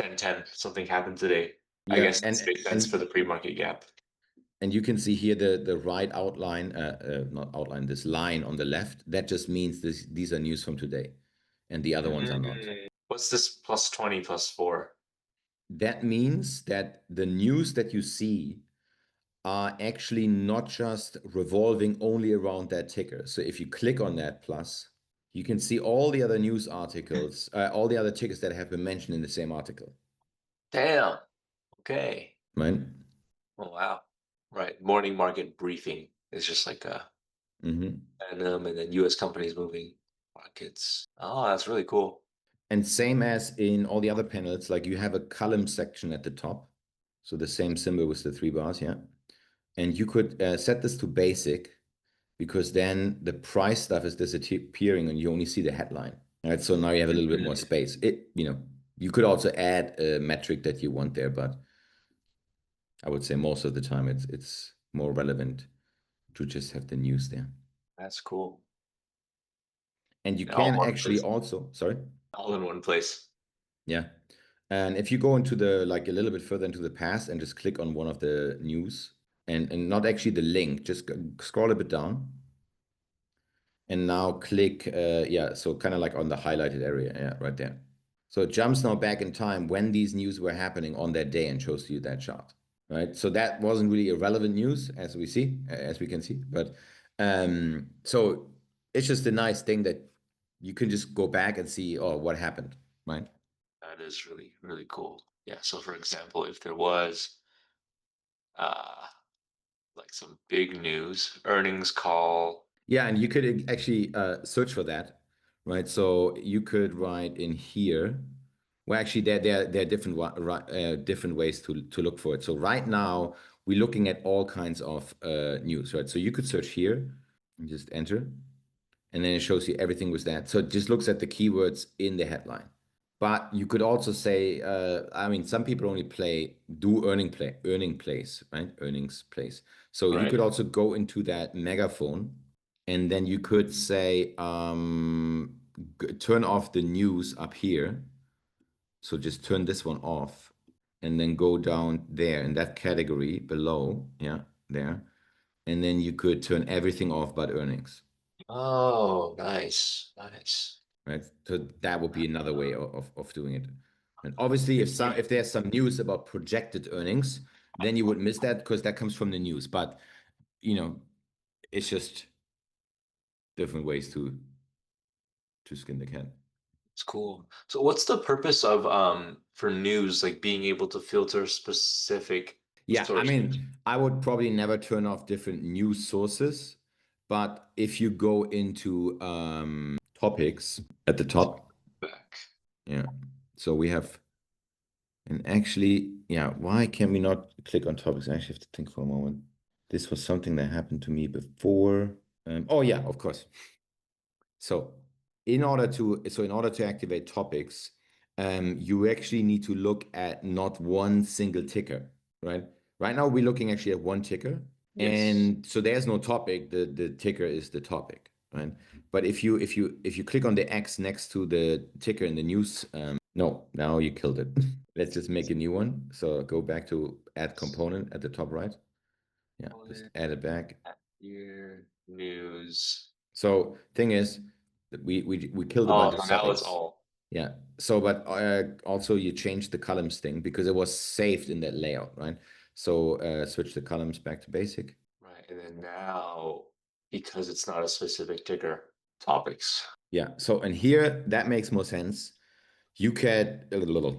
10-10, something happened today. I Yeah, guess this makes sense for the pre-market gap. and you can see here the right outline, not outline, this line on the left. That just means these are news from today, and the other ones are not. What's this plus 20 plus 4? That means that the news that you see are actually not just revolving only around that ticker. So if you click on that plus, you can see all the other news articles, all the other tickers that have been mentioned in the same article. Damn. Okay. Right? Oh, wow. Right. Morning market briefing is just like Mm-hmm. and then US companies moving markets. Oh, that's really cool. And same as in all the other panels, like you have a column section at the top. So the same symbol with the 3 bars, yeah. And you could set this to basic because then the price stuff is disappearing and you only see the headline. Right. So now you have a little bit more space. You could also add a metric that you want there, but I would say most of the time it's more relevant to just have the news there. That's cool. And you All in can one actually place. also, sorry. All in one place. Yeah. And if you go into the like a little bit further into the past and just click on one of the news and not actually the link, just scroll a bit down and now click, yeah, so kind of like on the highlighted area, yeah, right there. So it jumps now back in time when these news were happening on that day and shows you that chart, right? So that wasn't really irrelevant news as we can see, but so it's just a nice thing that you can just go back and see, oh, what happened, right? That is really, really cool. Yeah. So for example, if there was uh like some big news, earnings call. Yeah, and you could actually search for that, right? So you could write in here. Well, actually, there are different ways to look for it. So right now we're looking at all kinds of news, right? So you could search here and just enter, and then it shows you everything with that. So it just looks at the keywords in the headline. But you could also say, I mean, some people only do earning plays, right? Earnings plays. So you Right. could also go into that megaphone, and then you could say, turn off the news up here. So just turn this one off, and then go down there in that category below, yeah, there, and then you could turn everything off but earnings. Oh, nice. Nice. Right? So that would be another way of doing it. And obviously, if there's some news about projected earnings, then you would miss that because that comes from the news. But you know, it's just different ways to skin the cat. It's cool. So what's the purpose of for news, like being able to filter specific Yeah, I sources? mean, I would probably never turn off different news sources, but if you go into topics at the top, Back. yeah. So we have, and actually, yeah, why can we not click on topics? I actually have to think for a moment. This was something that happened to me before. Oh yeah, of course. So in order to activate topics, you actually need to look at not one single ticker, right? Right now we're looking actually at one ticker, Yes. and so there's no topic. The ticker is the topic, right? But if you click on the X next to the ticker in the news, no, now you killed it. Let's just make a new one. So go back to add component at the top right. Yeah, just add it back. Your news. So thing is, we killed a Oh, bunch of so now it's suffix. all Yeah. So, but also you changed the columns thing because it was saved in that layout, right? So switch the columns back to basic. right. And then now, because it's not a specific ticker, topics. Yeah. So, and here that makes more sense. You can a little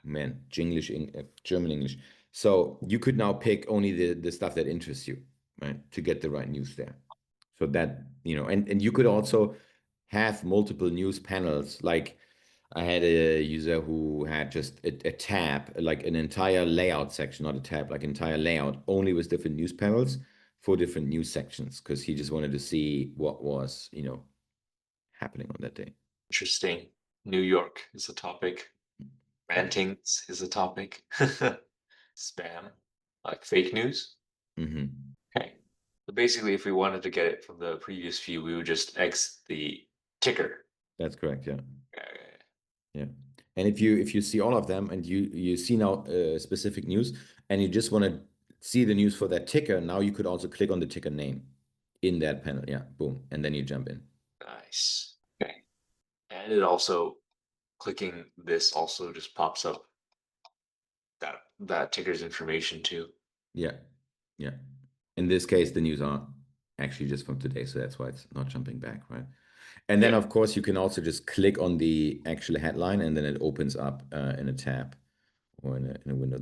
man, Jinglish, German English. So you could now pick only the stuff that interests you, right, to get the right news there. So that, and you could also have multiple news panels. Like I had a user who had just a tab, like an entire layout section, not a tab, like entire layout, only with different news panels for different news sections, because he just wanted to see what was, happening on that day. Interesting. New York is a topic. Yeah. Rantings is a topic. Spam, like fake news. Hmm. Okay. So basically, if we wanted to get it from the previous view, we would just X the ticker. That's correct. Yeah. Okay. Yeah. And if you see all of them and you see now specific news and you just want to see the news for that ticker, now you could also click on the ticker name in that panel. Yeah, boom, and then you jump in. Nice. Okay. And it also, clicking this also just pops up that ticker's information too. Yeah, yeah. In this case, the news are actually just from today, so that's why it's not jumping back, right? And then, Yeah. of course, you can also just click on the actual headline, and then it opens up in a tab or in a window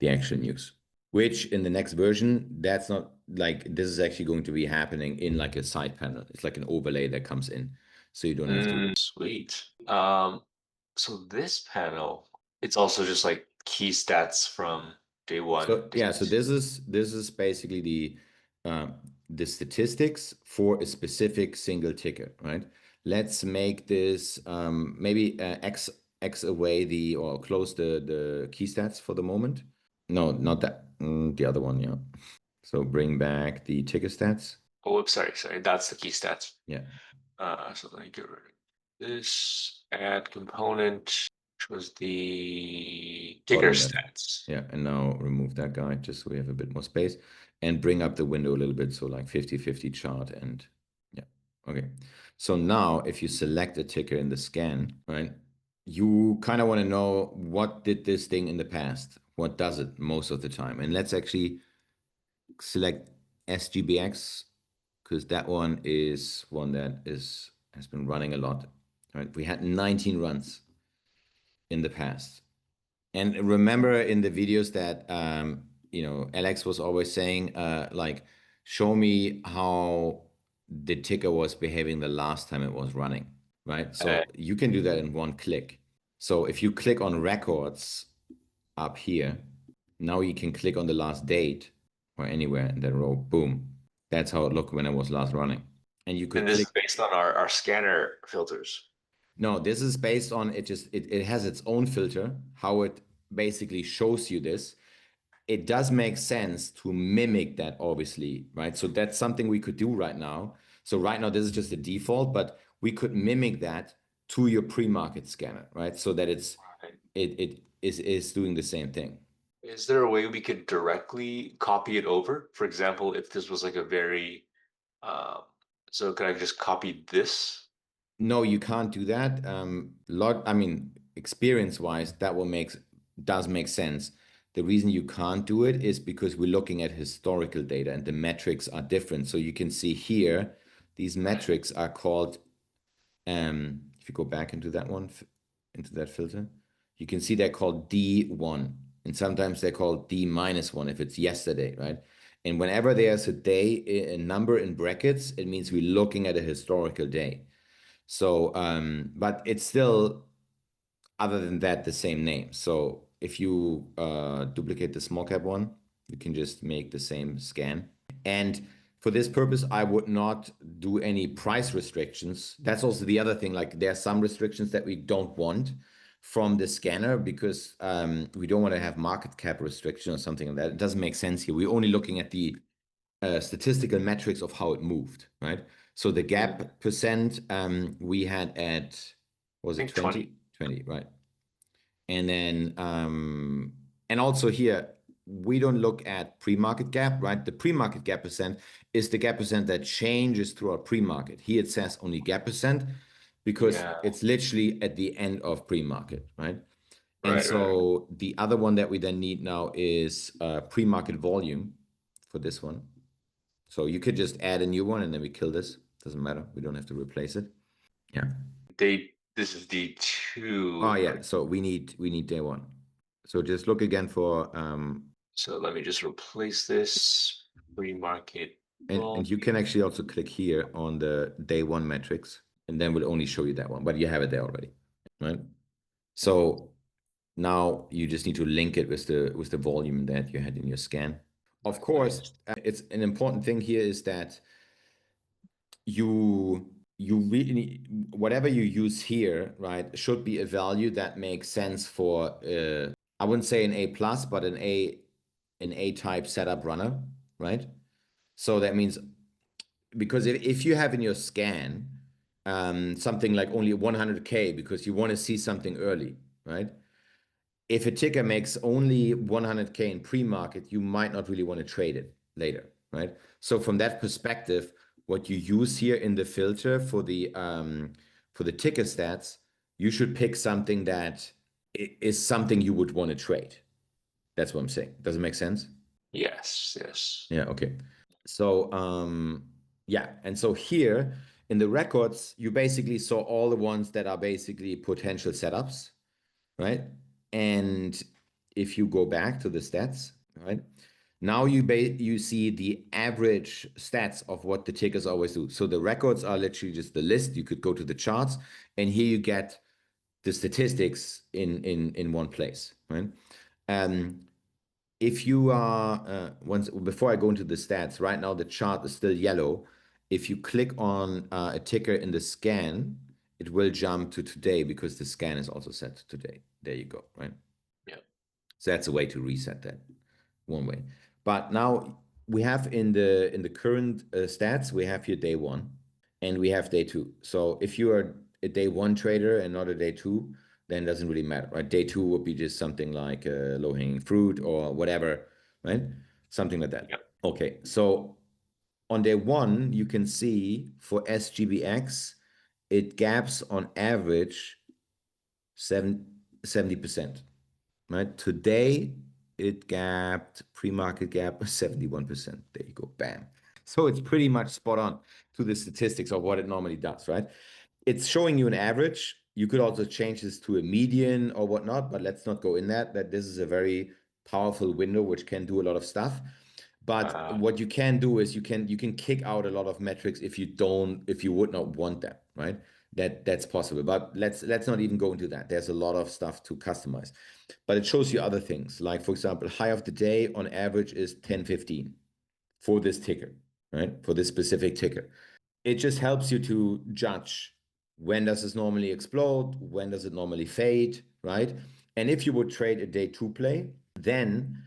the actual news. Which in the next version, that's not like this is actually going to be happening in like a side panel. It's like an overlay that comes in, so you don't have to. Sweet. So this panel, it's also just like key stats from day one, So day yeah, so two. this is basically the statistics for a specific single ticker, right? Let's make this maybe x away the or close the key stats for the moment. No, not that. The other one, yeah. So bring back the ticker stats. Oh, whoops, sorry. That's the key stats. Yeah, So let me get rid of this. Add component, which was the ticker bottom left. stats. Yeah, and now remove that guy just so we have a bit more space and bring up the window a little bit. So like 50/50 chart and yeah. Okay. So now if you select a ticker in the scan, right, you kind of want to know what did this thing in the past? What does it most of the time? And let's actually select SGBX because that one is one that has been running a lot. Right? We had 19 runs in the past. And remember in the videos that Alex was always saying, like, show me how the ticker was behaving the last time it was running, right? Uh, So you can do that in one click. So if you click on records up here, now you can click on the last date or anywhere in that row. Boom. That's how it looked when it was last running. And you and could this click. is based on our scanner filters. No, this is based on it has its own filter, how it basically shows you this. It does make sense to mimic that, obviously, right? So that's something we could do right now. So right now, this is just a default, but we could mimic that to your pre-market scanner, right? So that Right. it is doing the same thing. Is there a way we could directly copy it over? For example, if this was like a very, um, so could I just copy this? No, you can't do that. I mean, experience-wise, that does make sense. The reason you can't do it is because we're looking at historical data and the metrics are different. So you can see here, these metrics are called, if you go back into that one, into that filter, you can see they're called D1. And sometimes they're called D-1 if it's yesterday, right? And whenever there's a day, a number in brackets, it means we're looking at a historical day. So, but it's still, other than that, the same name. So if you duplicate the small cap one, you can just make the same scan. And for this purpose, I would not do any price restrictions. That's also the other thing. Like there are some restrictions that we don't want from the scanner because we don't want to have market cap restriction or something like that. It doesn't make sense here. We're only looking at the statistical metrics of how it moved, right? So the Mm, I gap percent we had at, was it think 20. 20? 20, right? And then, and also here, we don't look at pre-market gap, right? The pre-market gap percent is the gap percent that changes throughout pre-market. Here it says only gap percent because Yeah, it's literally at the end of pre-market, right? And right. so the other one that we then need now is pre-market volume for this one. So you could just add a new one and then we kill this. Doesn't matter. We don't have to replace it. Yeah. This is D2, Oh yeah. right? So we need day one. So just look again for So let me just replace this pre-market and you can volume. actually also click here on the day one metrics and then we'll only show you that one, but you have it there already, right? So now you just need to link it with the volume that you had in your scan. Of course, Nice. it's an important thing here is that you really whatever you use here, right, should be a value that makes sense for I wouldn't say an A plus, but an A type setup runner, right? So that means because if you have in your scan something like only 100K because you want to see something early, right? If a ticker makes only 100K in pre-market, you might not really want to trade it later, right? So from that perspective, what you use here in the filter for the ticker stats, you should pick something that is something you would want to trade. That's what I'm saying. Does it make sense? Yes, yes. Yeah, okay. So yeah, and so here in the records, you basically saw all the ones that are basically potential setups, right? And if you go back to the stats, right? Now you see the average stats of what the tickers always do. So the records are literally just the list. You could go to the charts, and here you get the statistics in one place, right? Um, if you are once before I go into the stats, right now the chart is still yellow. If you click on a ticker in the scan, it will jump to today because the scan is also set to today. There you go, right? Yeah. So that's a way to reset that, one way. But now we have in the current stats, we have here day one and we have day two. So if you are a day one trader and not a day two, then it doesn't really matter, right? Day two would be just something like low hanging fruit or whatever, right? Something like that. Yeah. Okay, so on day one, you can see for SGBX, it gaps on average 70%, right? Today, it gapped pre-market gap 71%. There you go, bam. So it's pretty much spot on to the statistics of what it normally does, right? It's showing you an average. You could also change this to a median or whatnot, but let's not go in that this is a very powerful window which can do a lot of stuff. But Uh, what you can do is you can kick out a lot of metrics if you would not want them, right? That's possible. But let's not even go into that. There's a lot of stuff to customize. But it shows you other things. Like for example, high of the day on average is 10:15 for this ticker, right? For this specific ticker. It just helps you to judge when does this normally explode, when does it normally fade, right? And if you would trade a day two play, then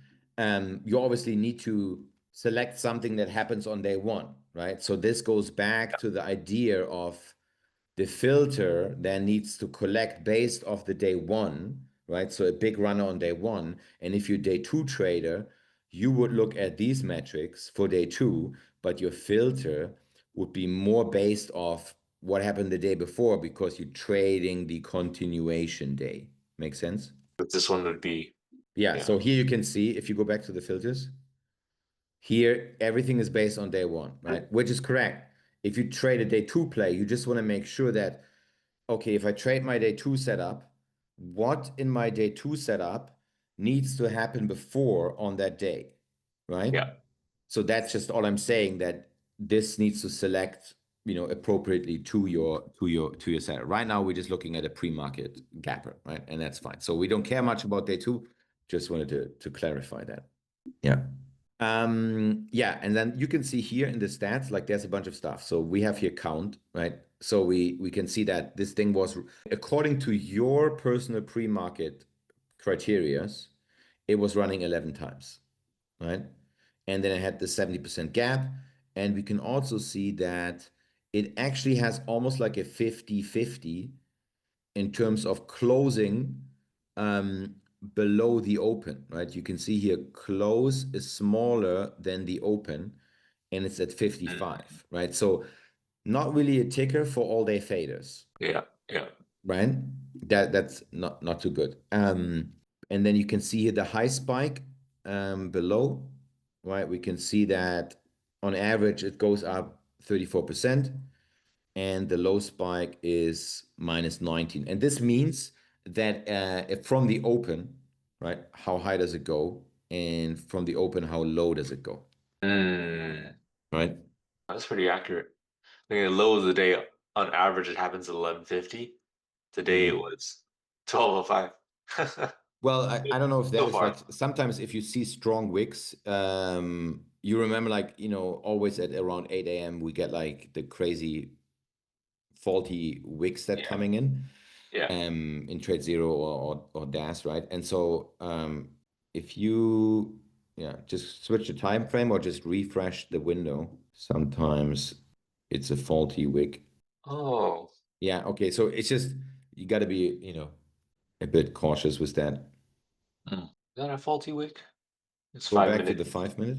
you obviously need to select something that happens on day one, right? So this goes back yeah. to the idea of the filter then needs to collect based off the day one, right? So a big runner on day one. And if you're day two trader, you would look at these metrics for day two, but your filter would be more based off what happened the day before because you're trading the continuation day. Make sense? But this one would be, Yeah. yeah. So here you can see if you go back to the filters, here everything is based on day one, right? Which is correct. If you trade a day two play, you just want to make sure that okay, if I trade my day two setup, what in my day two setup needs to happen before on that day, right? Yeah. So that's just all I'm saying that this needs to select, appropriately to your setup. Right now, we're just looking at a pre-market gapper, right? And that's fine. So we don't care much about day two. Just wanted to clarify that. Yeah. Yeah, and then you can see here in the stats, like there's a bunch of stuff. So we have here count, right? So we can see that this thing was according to your personal pre-market criterias, it was running 11 times, right? And then it had the 70% gap. And we can also see that it actually has almost like a 50-50 in terms of closing below the open, right? You can see here close is smaller than the open and it's at Mm. 55, right? So not really a ticker for all day faders, Yeah. Yeah. right? That's not too good. And then you can see here the high spike below, right? We can see that on average it goes up 34% and the low spike is minus 19. And this means that if from the open, right, how high does it go? And from the open, how low does it go? Mm. Right? That's pretty accurate. I think the low of the day, on average, it happens at 11:50. Today it Mm. was 12:05. Well, I don't know if that So is like far. sometimes if you see strong wicks, you remember like, always at around 8 a.m. we get like the crazy faulty wicks that Yeah. coming Yeah. in trade zero or DAS, right? And so if you just switch the time frame or just refresh the window, sometimes it's a faulty wick. Oh, Yeah, okay. So it's just you got to be, a bit cautious with that. is that a faulty wick? It's Go five back to minutes. the 5 minute.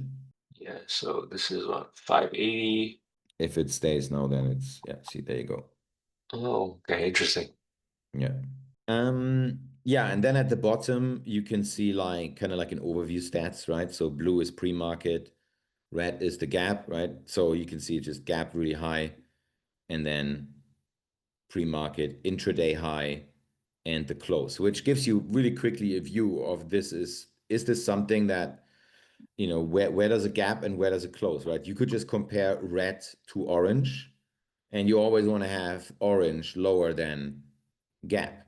Yeah, so this is what, 580. If it stays now, then it's, yeah, see, there you go. Oh, okay, interesting. Yeah. Yeah, and then at the bottom you can see like kind of like an overview stats, right? So blue is pre-market, red is the gap, right? So you can see just gap really high and then pre-market, intraday high, and the close, which gives you really quickly a view of is this something that, where does a gap and where does it close, right? You could just compare red to orange, and you always want to have orange lower than gap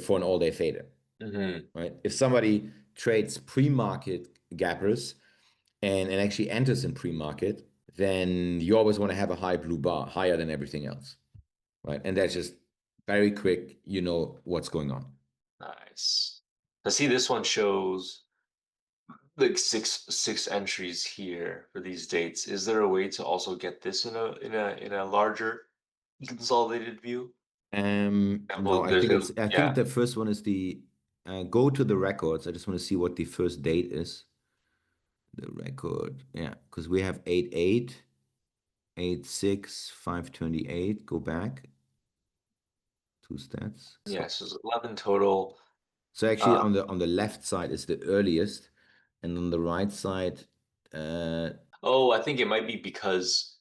for an all-day fader, Hmm. right? If somebody trades pre-market gappers and actually enters in pre-market, then you always want to have a high blue bar, higher than everything else, right? And that's just very quick, you know what's going on. Nice. I see this one shows like six entries here for these dates. Is there a way to also get this in a larger consolidated view? No, Example, I there's think a it's I think yeah, the first one is the go to the records. I just want to see what the first date is. The record, yeah, because we have 8/8, 8/6, 5/28. Go back two stats. yeah, So so it's 11 total. so actually Uh, on the left side is the earliest, and on the right side, uh oh, I think it might be because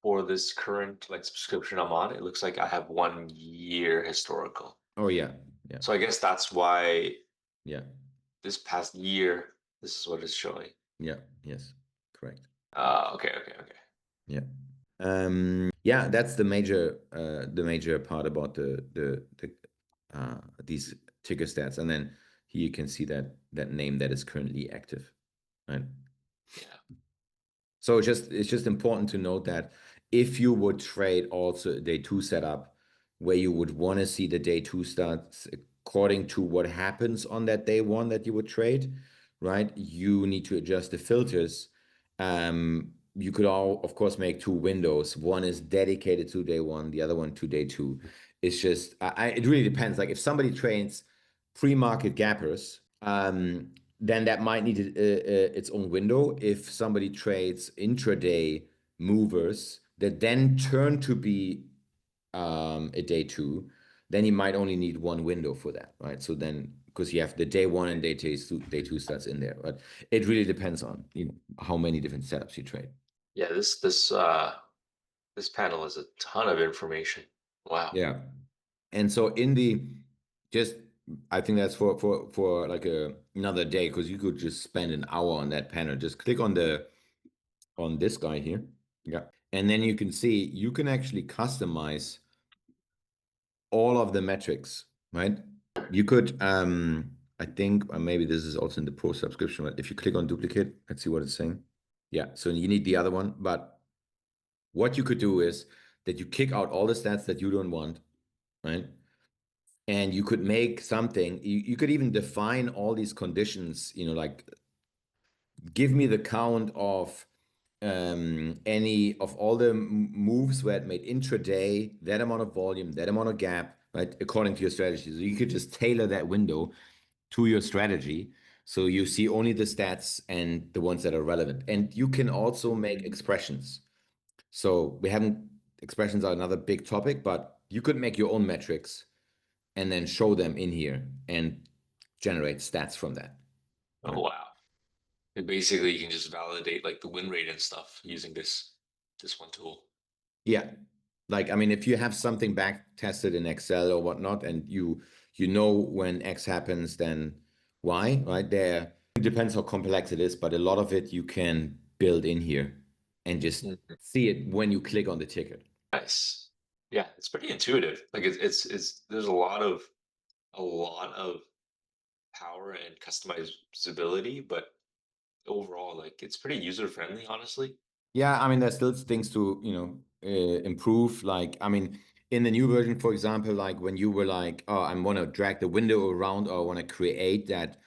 for this current like subscription I'm on, it looks like I have 1 year historical. oh yeah, yeah, So I guess that's why yeah, this past year, this is what it's showing. yeah, yes, correct. Okay, okay, okay. Yeah. Yeah, that's the major part about these ticker stats. And then here you can see that name that is currently active. Right. Yeah. So it's just important to note that if you would trade also a day two setup, where you would want to see the day two stats according to what happens on that day one that you would trade, right? You need to adjust the filters. You could all, of course, make two windows. One is dedicated to day one, the other one to day two. It's just, it really depends. Like if somebody trades pre-market gappers, then that might need its own window. If somebody trades intraday movers that then turn to be a day two, then you might only need one window for that, right? So then, because you have the day one and day two starts in there, but it really depends on how many different setups you trade. Yeah, this panel is a ton of information. Wow. Yeah, and so in the just I think that's for like another day because you could just spend an hour on that panel. Just click on this guy here. Yeah. And then you can see you can actually customize all of the metrics, right? You could, I think maybe this is also in the pro subscription, but if you click on duplicate, let's see what it's saying. Yeah, so you need the other one. But what you could do is that you kick out all the stats that you don't want, right? And you could make something, you could even define all these conditions, like give me the count of any of all the moves where it made intraday, that amount of volume, that amount of gap, right, according to your strategy. So you could just tailor that window to your strategy. So you see only the stats and the ones that are relevant. And you can also make Mhm. expressions. So we haven't, expressions are another big topic, but you could make your own metrics and then show them in here and generate stats from that. Oh, Right. wow. And basically, you can just validate like the win rate and stuff using this one tool. Yeah. Like, I mean, if you have something back tested in Excel or whatnot, and you know when X happens, then Y, right? There it depends how complex it is, but a lot of it you can build in here and just Mhm. see it when you click on the ticket. Nice. Yeah, it's pretty intuitive. Like it's there's a lot of power and customizability, but overall, like it's pretty user friendly, honestly. Yeah, I mean, there's still things to, improve. Like, I mean, in the new version, for example, like when you were like, oh, I want to drag the window around or I want to create that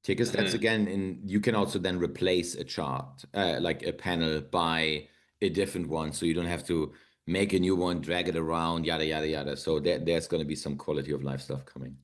tickets, that's Hmm. again, and you can also then replace a chart, like a panel by a different one. So you don't have to make a new one, drag it around, yada yada yada. So there's going to be some quality of life stuff coming.